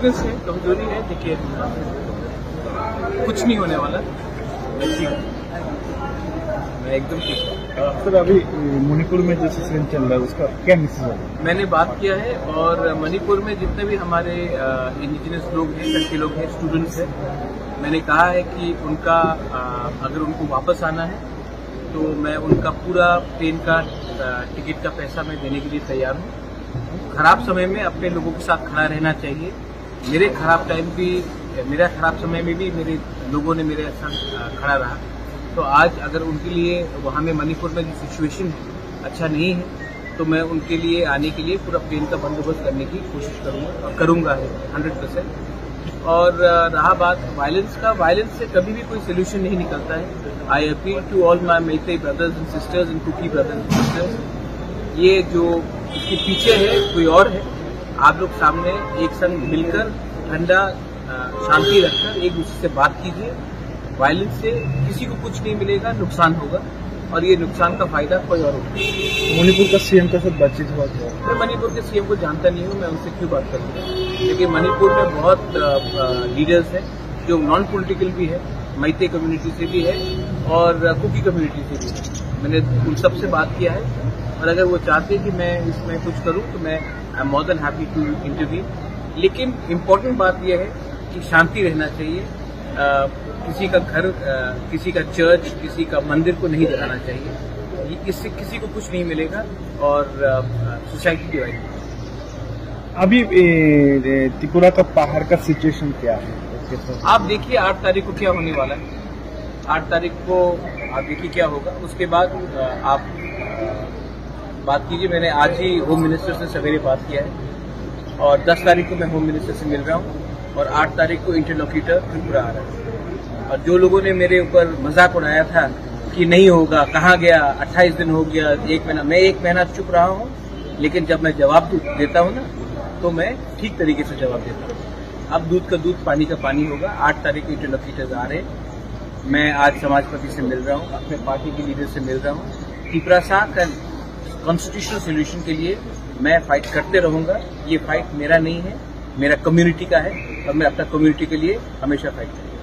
Weakness है, कमजोरी है, लेकिन कुछ नहीं होने वाला। मैं एकदम ठीक हूँ। सर, अभी मणिपुर में जो सेशन चल रहा है उसका क्या मैसेज है? मैंने बात किया है और मणिपुर में जितने भी हमारे इंडिजिनस लोग हैं, लड़के लोग हैं, स्टूडेंट्स हैं, मैंने कहा है कि उनका अगर उनको वापस आना है तो मैं उनका पूरा प्लेन का टिकट का पैसा मैं देने के लिए तैयार हूँ। खराब समय में अपने लोगों के साथ खड़ा रहना चाहिए। मेरा खराब समय में भी मेरे लोगों ने मेरे साथ खड़ा रहा। तो आज अगर उनके लिए वहाँ में मणिपुर में जो सिचुएशन है अच्छा नहीं है तो मैं उनके लिए आने के लिए पूरा प्लेन का बंदोबस्त करने की कोशिश करूँगा 100%। और रहा बात वायलेंस का, वायलेंस से कभी भी कोई सोल्यूशन नहीं निकलता है। I appeal to all my Meitei brothers and sisters and Kuki brothers and sisters, ये जो इसके पीछे है कोई और है। आप लोग सामने एक संग मिलकर ठंडा शांति रखकर एक दूसरे से बात कीजिए। वायलेंस से किसी को कुछ नहीं मिलेगा, नुकसान होगा और ये नुकसान का फायदा कोई और होगा। मणिपुर का सीएम का साथ बातचीत हुआ था? मैं मणिपुर के सीएम को जानता नहीं हूँ, मैं उनसे क्यों बात करूँगा। लेकिन मणिपुर में बहुत लीडर्स हैं जो नॉन पॉलिटिकल भी है, मैतेई कम्युनिटी से भी है और कुकी कम्युनिटी से भी है। मैंने उन सबसे बात किया है और अगर वो चाहते हैं कि मैं इसमें कुछ करूँ तो मैं I am more than happy to interview. लेकिन इम्पोर्टेंट बात यह है कि शांति रहना चाहिए। किसी का घर, किसी का चर्च, किसी का मंदिर को नहीं जलाना चाहिए। इससे किसी को कुछ नहीं मिलेगा और सोसाइटी डिवाइड। अभी त्रिपुरा का पहाड़ का सिचुएशन क्या है? आप देखिए 8 तारीख को क्या होने वाला है। 8 तारीख को आप देखिए क्या होगा, उसके बाद आप बात कीजिए। मैंने आज ही होम मिनिस्टर से सवेरे बात किया है और 10 तारीख को मैं होम मिनिस्टर से मिल रहा हूँ और 8 तारीख को इंटरलोक्यूटर त्रिपुरा आ रहा है। और जो लोगों ने मेरे ऊपर मजाक उड़ाया था कि नहीं होगा, कहाँ गया, 28 दिन हो गया, 1 महीना, मैं 1 महीना चुप रहा हूँ। लेकिन जब मैं जवाब देता हूँ ना तो मैं ठीक तरीके से जवाब देता हूँ। अब दूध का दूध, पानी का पानी होगा। 8 तारीख को इंटरलोक्यूटर्स आ रहे हैं। मैं आज समाजपति से मिल रहा हूँ, अपने पार्टी के लीडर से मिल रहा हूँ। त्रिपुरा साथ कॉन्स्टिट्यूशनल सोल्यूशन के लिए मैं फाइट करते रहूंगा। ये फाइट मेरा नहीं है, मेरा कम्युनिटी का है और मैं अपना कम्युनिटी के लिए हमेशा फाइट करूंगा।